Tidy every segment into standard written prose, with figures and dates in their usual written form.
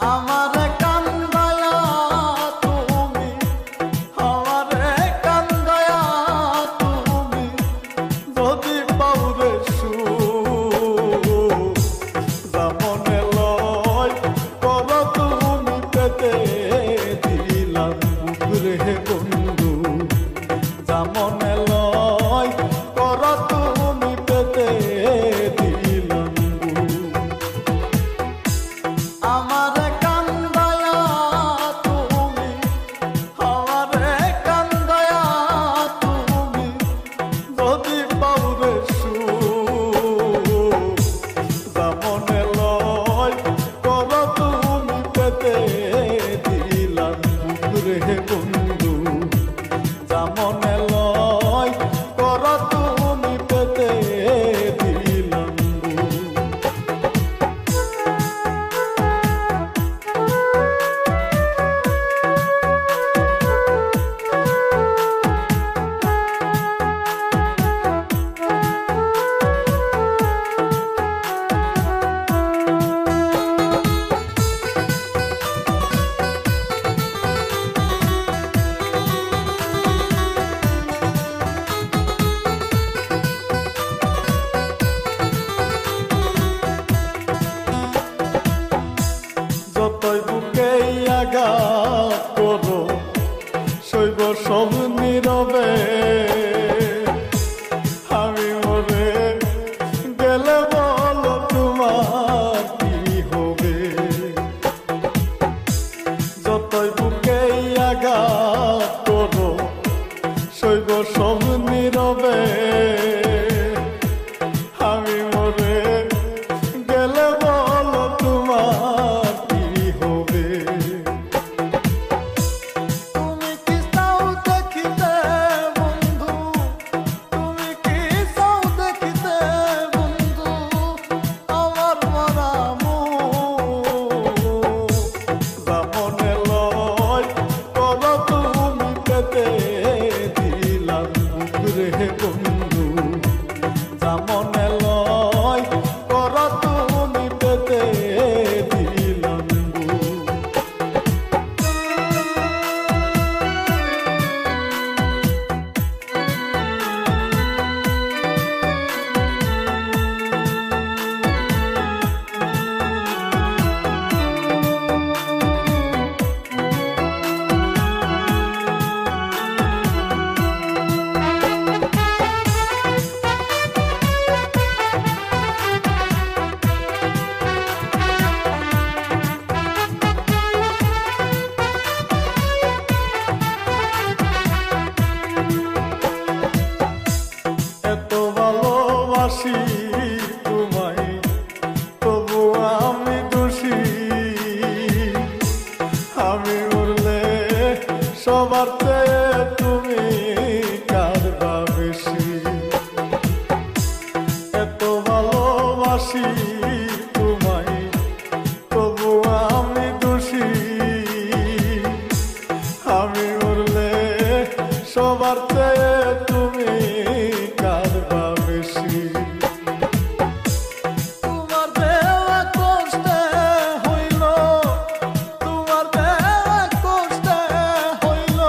আমারে কান্দায়া তুমি, আমারে কান্দায়া তুমি যদি পাউরে সুখ, যেমনে লয় করো তুমি পেতে দিলাম বুক রে বন্ধু, যেমনে লয় করো তুমি পেতে দিলাম বুক। আমারে কান্দায়া তুমি, আমারে কান্দায়া তুমি যদি পাউরে সুখ, যেমনে লয় করো তুমি পেতে দিলাম বুক রে বন্ধু, যেমনে লয় করো তুমি পেতে দিলাম বুক। যতই বুকে আঘাত করো শৈব সব নীরবে, আমি মরে গেলে বলো তোমার কি হবে। যতই বুকে আঘাত করো শৈব সব নীরবে, আমি মরে গেলে বলো তোমার কি হবে। তুমি কি চাও দেখিতে বন্ধু, তুমি কি চাও দেখিতে বন্ধু আমার মরা মুখ, যেমনে লয় করো তুমি পেতে দিলাম বুক রে বন্ধু, যেমনে লয় করো তুমি পেতে দিলাম বুক। এত ভালোবাসি তোমায় তবু আমি দোষী, আমি উড়লে সবার চেয়ে তুমি কারবা বেশি। এত ভালোবাসি তোমায় তবু আমি দোষী, আমি উড়লে সবার চেয়ে তুমি কারবা বেশি। তোমার দেওয়া কষ্টে হইল, তোমার দেওয়া কষ্টে হইল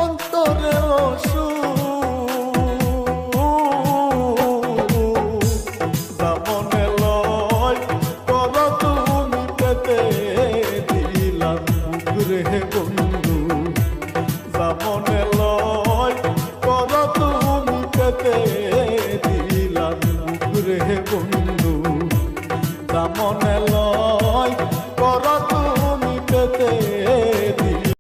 অন্তরের সুখ, যেমনে লয় করো তুমি পেতে দিলাম বুক রে বন্ধু, যেমনে লয় করো তুমি পেতে দিলাম বুক রে বন্ধু, যেমনে লয় করো তুমি পেতে দিলাম।